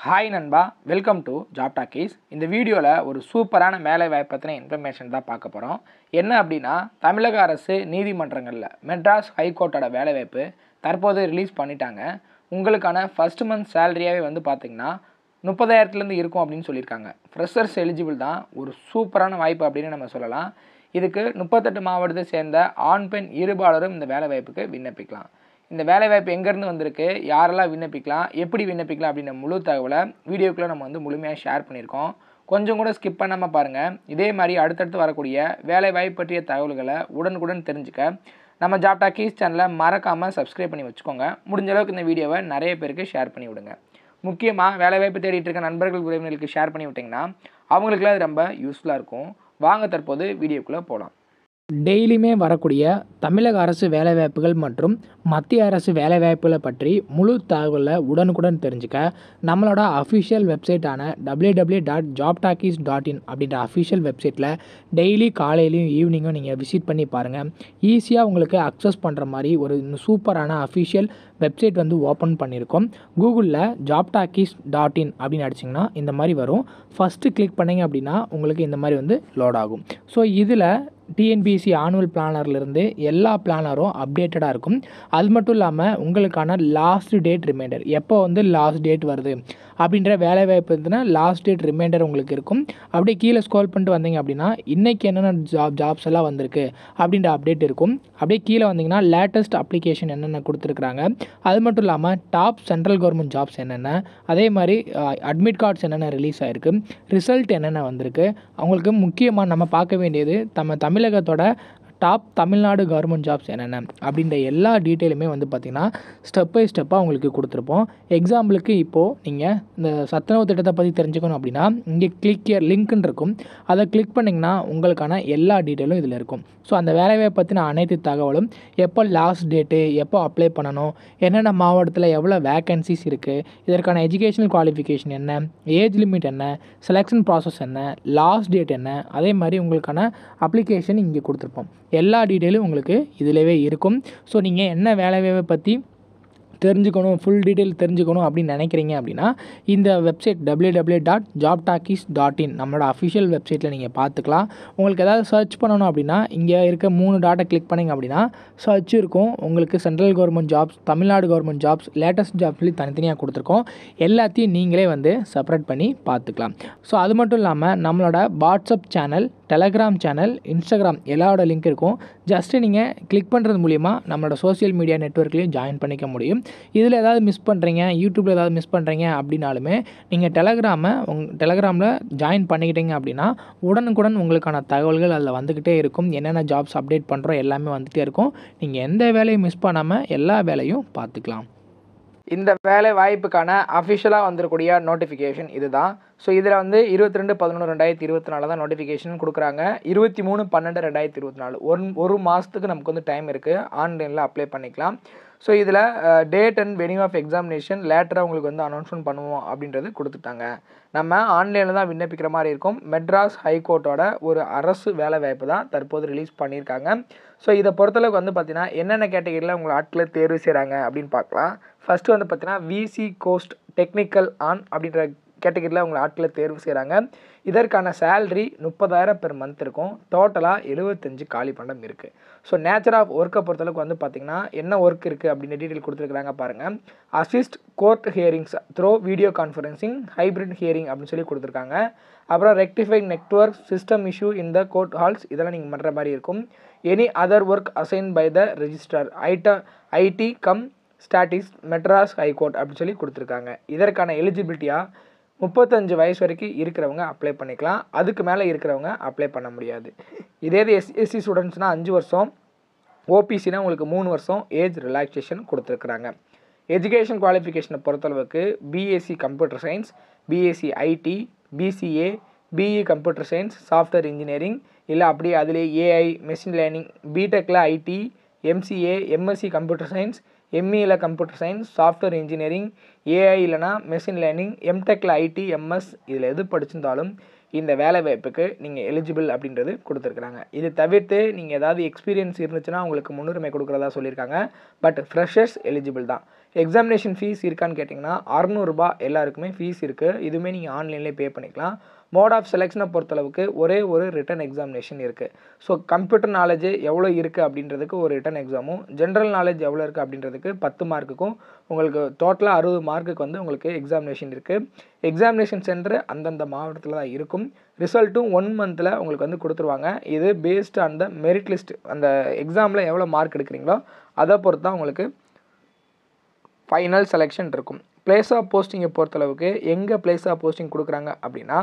Hi நண்பா, welcome to job talkies. இந்த வீடியோவில் ஒரு சூப்பரான வேலை வாய்ப்பு பற்றின இன்ஃபர்மேஷன் தான் பார்க்க போகிறோம். என்ன அப்படின்னா, தமிழக அரசு நீதிமன்றங்களில் மெட்ராஸ் ஹைகோர்ட்டோட வேலைவாய்ப்பு தற்போது ரிலீஸ் பண்ணிட்டாங்க. உங்களுக்கான ஃபர்ஸ்ட் மந்த் சேலரியாகவே வந்து பார்த்திங்கன்னா 30,000 இருக்கும் அப்படின்னு சொல்லியிருக்காங்க. ஃப்ரெஷர்ஸ் எலிஜிபிள் தான். ஒரு சூப்பரான வாய்ப்பு அப்படின்னு நம்ம சொல்லலாம். இதுக்கு 38 மாவட்டத்தை சேர்ந்த ஆண் பெண் இருபாலரும் இந்த வேலை வாய்ப்புக்கு விண்ணப்பிக்கலாம். இந்த வேலைவாய்ப்பு எங்கேருந்து வந்திருக்கு, யாரெல்லாம் விண்ணப்பிக்கலாம், எப்படி விண்ணப்பிக்கலாம் அப்படின்ற முழு தகவலை வீடியோக்குள்ளே நம்ம வந்து முழுமையாக ஷேர் பண்ணியிருக்கோம். கொஞ்சம் கூட ஸ்கிப் பண்ணாமல் பாருங்கள். இதே மாதிரி அடுத்தடுத்து வரக்கூடிய வேலைவாய்ப்பு பற்றிய தகவல்களை உடனுக்குடன் தெரிஞ்சுக்க நம்ம ஜாப் டாக்கீஸ் சேனலை மறக்காமல் சப்ஸ்கிரைப் பண்ணி வச்சுக்கோங்க. முடிஞ்ச அளவுக்கு இந்த வீடியோவை நிறைய பேருக்கு ஷேர் பண்ணி விடுங்க. முக்கியமாக வேலைவாய்ப்பு தேடிட்டு இருக்க நண்பர்கள் உறவினர்களுக்கு ஷேர் பண்ணி விட்டிங்கன்னா அவங்களுக்குலாம் அது ரொம்ப யூஸ்ஃபுல்லாக இருக்கும். வாங்க தற்போது வீடியோக்குள்ளே போகலாம். டெய்லியுமே வரக்கூடிய தமிழக அரசு வேலைவாய்ப்புகள் மற்றும் மத்திய அரசு வேலைவாய்ப்புகளை பற்றி முழு தகவலை உடனுக்குடன் தெரிஞ்சுக்க நம்மளோட அஃபிஷியல் வெப்சைட்டான www.jobtalkies.in அப்படின்ற அஃபிஷியல் வெப்சைட்டில் டெய்லி காலையிலையும் ஈவினிங்கும் நீங்கள் விசிட் பண்ணி பாருங்கள். ஈஸியாக உங்களுக்கு அக்சஸ் பண்ணுற மாதிரி ஒரு சூப்பரான அஃபிஷியல் வெப்சைட் வந்து ஓப்பன் பண்ணியிருக்கோம். கூகுளில் jobtalkies.in அப்படின்னு அடிச்சிங்கன்னா இந்த மாதிரி வரும். ஃபஸ்ட்டு கிளிக் பண்ணிங்க அப்படின்னா உங்களுக்கு இந்த மாதிரி வந்து லோட் ஆகும். ஸோ இதில் டிஎன்பிஎஸ்சி ஆனுவல் பிளானர்லேருந்து எல்லா பிளானரும் அப்டேட்டடாக இருக்கும். அது மட்டும் இல்லாமல் உங்களுக்கான லாஸ்ட் டேட் ரிமைண்டர், எப்போ வந்து லாஸ்ட் டேட் வருது அப்படின்ற வேலைவாய்ப்பு இருந்துன்னா லாஸ்ட் டேட் ரிமைண்டர் உங்களுக்கு இருக்கும். அப்படியே கீழே ஸ்க்ரோல் பண்ணிட்டு வந்தீங்க அப்படின்னா இன்றைக்கி என்னென்ன ஜாப்ஸ் எல்லாம் வந்திருக்கு அப்படின்ற அப்டேட் இருக்கும். அப்படியே கீழே வந்தீங்கன்னா லேட்டஸ்ட் அப்ளிகேஷன் என்னென்ன கொடுத்துருக்குறாங்க, அது மட்டும் இல்லாமல் டாப் சென்ட்ரல் கவர்மெண்ட் ஜாப்ஸ் என்னென்ன, அதே மாதிரி அட்மிட் கார்ட்ஸ் என்னென்ன ரிலீஸ் ஆகிருக்கு, ரிசல்ட் என்னென்ன வந்திருக்கு. அவங்களுக்கு முக்கியமாக நம்ம பார்க்க வேண்டியது தமிழகத்தோட டாப் தமிழ்நாடு கவர்மெண்ட் ஜாப்ஸ் என்னென்ன அப்படின்ற எல்லா டீட்டெயிலுமே வந்து பார்த்திங்கன்னா ஸ்டெப் பை ஸ்டெப்பாக உங்களுக்கு கொடுத்துருப்போம். எக்ஸாம்பிளுக்கு இப்போது நீங்கள் இந்த சத்துணவு திட்டத்தை பற்றி தெரிஞ்சுக்கணும் அப்படின்னா இங்கே கிளிக் லிங்க்னு இருக்கும். அதை கிளிக் பண்ணிங்கன்னா உங்களுக்கான எல்லா டீட்டெயிலும் இதில் இருக்கும். ஸோ அந்த வேலைவாய்ப்பை பற்றின அனைத்து தகவலும், எப்போ லாஸ்ட் டேட்டு, எப்போ அப்ளை பண்ணணும், என்னென்ன மாவட்டத்தில் எவ்வளோ வேக்கன்சிஸ் இருக்குது, இதற்கான எஜுகேஷனல் குவாலிஃபிகேஷன் என்ன, ஏஜ் லிமிட் என்ன, செலெக்ஷன் ப்ராசஸ் என்ன, லாஸ்ட் டேட் என்ன, அதே மாதிரி உங்களுக்கான அப்ளிகேஷன் இங்கே கொடுத்துருப்போம். எல்லா டீட்டெயிலும் உங்களுக்கு இதிலவே இருக்கும். ஸோ நீங்கள் என்ன வேலைவாய்ப்பை பற்றி தெரிஞ்சுக்கணும், ஃபுல் டீட்டெயில் தெரிஞ்சுக்கணும் அப்படின்னு நினைக்கிறீங்க அப்படின்னா இந்த வெப்சைட் www.jobtalkies.in நம்மளோட அஃபிஷியல் வெப்சைட்டில் நீங்கள் பார்த்துக்கலாம். உங்களுக்கு ஏதாவது சர்ச் பண்ணணும் அப்படின்னா இங்கே இருக்க 3 டாட்டை கிளிக் பண்ணிங்க அப்படின்னா சர்ச் இருக்கும். உங்களுக்கு central government jobs, Tamil Nadu government jobs, latest jobs சொல்லி தனித்தனியாக கொடுத்துருக்கோம். எல்லாத்தையும் நீங்களே வந்து செப்பரேட் பண்ணி பார்த்துக்கலாம். ஸோ அது மட்டும் இல்லாமல் நம்மளோட WhatsApp channel, Telegram channel, Instagram எல்லாரோட லிங்க் இருக்கும். ஜஸ்ட்டு நீங்கள் கிளிக் பண்ணுறது மூலிமா நம்மளோட சோஷியல் மீடியா நெட்வொர்க்லேயும் ஜாயின் பண்ணிக்க முடியும். இதில் ஏதாவது மிஸ் பண்ணுறீங்க, யூடியூப்பில் ஏதாவது மிஸ் பண்ணுறீங்க அப்படின்னாலுமே நீங்கள் டெலகிராமில் ஜாயின் பண்ணிக்கிட்டீங்க அப்படின்னா உடனுக்குடன் உங்களுக்கான தகவல்கள் அதில் வந்துக்கிட்டே இருக்கும். என்னென்ன ஜாப்ஸ் அப்டேட் பண்ணுறோம் எல்லாமே வந்துகிட்டே இருக்கும். நீங்கள் எந்த வேலையும் மிஸ் பண்ணாமல் எல்லா வேலையும் பார்த்துக்கலாம். இந்த வேலை வாய்ப்புக்கான அஃபிஷியலாக வந்திருக்கூடிய நோட்டிஃபிகேஷன் இது தான். ஸோ இதில் வந்து 22/11/2024 தான் நோட்டிஃபிகேஷன் கொடுக்குறாங்க. 23/12/2024 ஒரு மாதத்துக்கு நமக்கு வந்து டைம் இருக்குது. ஆன்லைனில் அப்ளை பண்ணிக்கலாம். ஸோ இதில் date and venue of examination லேட்டராக உங்களுக்கு வந்து அனௌன்ஸ்மெண்ட் பண்ணுவோம் அப்படின்றது கொடுத்துட்டாங்க. நம்ம ஆன்லைனில் தான் விண்ணப்பிக்கிற மாதிரி இருக்கும். மெட்ராஸ் ஹைகோர்ட்டோட ஒரு அரசு வேலை வாய்ப்பு தான் தற்போது ரிலீஸ் பண்ணியிருக்காங்க. ஸோ இதை பொறுத்தளவுக்கு வந்து பார்த்திங்கன்னா என்னென்ன கேட்டகரியில் உங்களை ஆட்களை தேர்வு செய்கிறாங்க அப்படின்னு பார்க்கலாம். ஃபஸ்ட்டு வந்து பார்த்திங்கன்னா விசி கோஸ்ட் டெக்னிக்கல் ஆன் அப்படின்ற கேட்டகரியில் உங்களை ஆட்களை தேர்வு செய்கிறாங்க. இதற்கான சேல்ரி 30,000 பெர் மந்த் இருக்கும். டோட்டலாக 75 காலி பண்டம் இருக்குது. ஸோ நேச்சர் ஆஃப் ஒர்க்கை பொறுத்தளவுக்கு வந்து பார்த்திங்கன்னா என்ன ஒர்க் இருக்குது அப்படின்னு டீட்டெயில் கொடுத்துருக்குறாங்க பாருங்கள். Assist court hearings through video conferencing hybrid hearing அப்படின்னு சொல்லி கொடுத்துருக்காங்க. அப்புறம் rectifying network system issue in the court halls, இதெல்லாம் நீங்கள் பண்ணுற மாதிரி இருக்கும். Any other work assign by the registrar IT cum statistics Madras high court அப்படின்னு சொல்லி கொடுத்துருக்காங்க. இதற்கான எலிஜிபிலிட்டியாக 35 வயசு வரைக்கும் இருக்கிறவங்க அப்ளை பண்ணிக்கலாம். அதுக்கு மேலே இருக்கிறவங்க அப்ளை பண்ண முடியாது. இதே எஸ்சி ஸ்டூடெண்ட்ஸ்னால் 5 வருஷம், ஓபிசினா உங்களுக்கு 3 வருஷம் ஏஜ் ரிலாக்ஸேஷன் கொடுத்துருக்குறாங்க. எஜுகேஷன் குவாலிஃபிகேஷனை பொறுத்தளவுக்கு BSc computer science, BSc IT, BCA, BE computer science, software engineering, இல்லை அப்படியே அதிலே ஏஐ மெஷின் லேர்னிங், பிடெக்கில் IT, MCA, MSc computer science, எம்இயில் computer science, software engineering, AI இல்லைனா மெஷின் லேர்னிங், எம்டெக்கில் ஐடி, எம்எஸ் இதில் எது படிச்சிருந்தாலும் இந்த வேலை வாய்ப்புக்கு நீங்கள் எலிஜிபிள் அப்படின்றது கொடுத்துருக்குறாங்க. இது தவிர்த்து நீங்கள் ஏதாவது எக்ஸ்பீரியன்ஸ் இருந்துச்சுன்னா உங்களுக்கு முன்னுரிமை கொடுக்குறதா சொல்லியிருக்காங்க. பட் ஃப்ரெஷர்ஸ் எலிஜிபிள் தான். எக்ஸாமினேஷன் ஃபீஸ் இருக்கான்னு கேட்டிங்கன்னா ரூ. 600 எல்லாருக்குமே ஃபீஸ் இருக்குது. இதுவுமே நீங்கள் ஆன்லைன்லேயே பே பண்ணிக்கலாம். மோட் ஆஃப் செலெக்ஷனை பொறுத்தளவுக்கு ஒரே ஒரு ரிட்டன் எக்ஸாமினேஷன் இருக்குது. ஸோ கம்ப்யூட்டர் நாலேஜ் எவ்வளோ இருக்குது அப்படின்றதுக்கு ஒரு ரிட்டன் எக்ஸாமும், ஜென்ரல் நாலேஜ் எவ்வளோ இருக்குது அப்படின்றதுக்கு 10 மார்க்குக்கும் உங்களுக்கு டோட்டலாக 60 மார்க்குக்கு வந்து உங்களுக்கு எக்ஸாமினேஷன் இருக்குது. எக்ஸாமினேஷன் சென்டர் அந்தந்த மாவட்டத்தில் தான் இருக்கும். ரிசல்ட்டும் 1 மந்தில் உங்களுக்கு வந்து கொடுத்துருவாங்க. இது based on the merit list, அந்த எக்ஸாமில் எவ்வளோ மார்க் எடுக்கிறீங்களோ அதை பொறுத்து தான் உங்களுக்கு ஃபைனல் செலெக்ஷன் இருக்கும். பிளேஸ் ஆஃப் போஸ்டிங்கை பொறுத்தளவுக்கு எங்கே பிளேஸ் ஆஃப் போஸ்டிங் கொடுக்குறாங்க அப்படின்னா,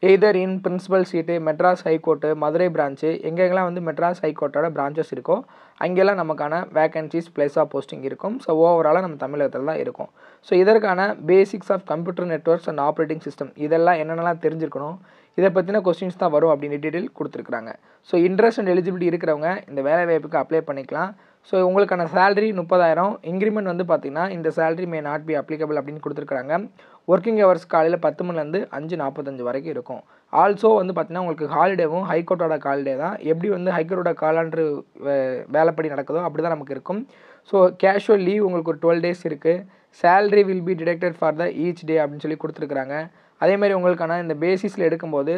either in principal seat, Madras high court, Madurai branch, எங்கெங்கெல்லாம் வந்து மெட்ராஸ் ஹைகோர்ட்டோட பிரான்ச்சஸ் இருக்கோ அங்கெல்லாம் நமக்கான வேகன்சிஸ் பிளேஸ் ஆஃப் போஸ்டிங் இருக்கும். ஸோ ஓவராலாக நம்ம தமிழகத்தில் தான் இருக்கும். ஸோ இதற்கான basics of computer networks and operating system இதெல்லாம் என்னென்னலாம் தெரிஞ்சிருக்கணும், இதை பற்றின கொஸ்டின்ஸ் தான் வரும் அப்படின்னு டீட்டெயில் கொடுத்துருக்குறாங்க. ஸோ இன்ட்ரெஸ்ட் அண்ட் எலிஜிபிலிட்டி இருக்கிறவங்க இந்த வேலை வாய்ப்புக்கு அப்ளை பண்ணிக்கலாம். ஸோ உங்களுக்கான சேலரி 30,000. இன்க்ரிமெண்ட் வந்து பார்த்திங்கன்னா இந்த salary may not be applicable அப்படின்னு கொடுத்துருக்குறாங்க. ஒர்க்கிங் ஹவர்ஸ் காலையில் 10 மணிலேருந்து 5:45 வரைக்கும் இருக்கும். ஆல்சோ வந்து பார்த்திங்கன்னா உங்களுக்கு ஹாலிடேவும் ஹைகோர்ட்டோட ஹாலிடே தான். எப்படி வந்து ஹைகோர்ட்டோட காலாண்டு வேலைப்படி நடக்குதோ அப்படி தான் நமக்கு இருக்கும். ஸோ கேஷுவல் லீவ் உங்களுக்கு ஒரு 12 days இருக்குது. Salary will be detected for the each டே அப்படின்னு சொல்லி கொடுத்துருக்குறாங்க. அதேமாதிரி உங்களுக்கான இந்த பேசிஸில் எடுக்கும்போது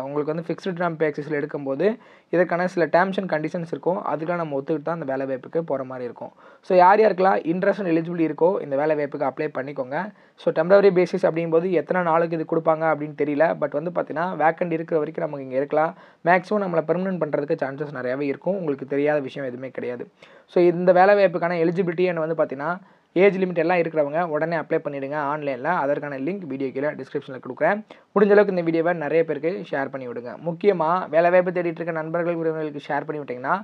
உங்களுக்கு வந்து ஃபிக்ஸ்டு டேர்ம் பேசிஸில் எடுக்கும்போது இதற்கான சில டேர்ம்ஸ் அண்ட் கண்டிஷன்ஸ் இருக்கும். அதுக்கெலாம் நம்ம ஒத்துக்கிட்டு தான் அந்த வேலை வாய்ப்புக்கு போகிற மாதிரி இருக்கும். ஸோ யார் யாருக்கெல்லாம் இன்ட்ரெஸ்ட் அண்ட் எலிஜிபிலிட்டி இருக்கோ இந்த வேலை வாய்ப்புக்கு அப்ளை பண்ணிக்கோங்க. ஸோ டெம்பரரி பேசிஸ் அப்படிங்கும்போது எத்தனை நாளுக்கு இது கொடுப்பாங்க அப்படின்னு தெரியல. பட் வந்து பார்த்தீங்கன்னா வேக்கண்ட் இருக்கிற வரைக்கும் நமக்கு இங்கே இருக்கலாம். மேக்ஸிமம் நம்மளை பெர்மனன்ட் பண்ணுறதுக்கு சான்சஸ் நிறையாவே இருக்கும். உங்களுக்கு தெரியாத விஷயம் எதுவுமே கிடையாது. ஸோ இந்த வேலை வாய்ப்புக்கான எலிஜிபிலிட்டி வந்து பார்த்தீங்கன்னா ஏஜ் லிமிட் எல்லாம் இருக்கிறவங்க உடனே அப்ளை பண்ணிவிடுங்க ஆன்லைனில். அதற்கான லிங்க் வீடியோ கீழே டிஸ்கிரிப்ஷனில் கொடுக்குறேன். முடிஞ்ச அளவுக்கு இந்த வீடியோவை நிறைய பேருக்கு ஷேர் பண்ணி விடுங்க. முக்கியமாக வேலை வாய்ப்பு தேடிட்டு இருக்க நண்பர்கள் உறவினர்களுக்கு ஷேர் பண்ணி விட்டிங்கன்னா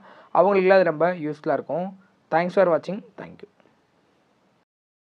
அவங்களுக்கு அது ரொம்ப யூஸ்ஃபுல்லாக இருக்கும். தேங்க்ஸ் ஃபார் வாட்சிங். தேங்க்யூ.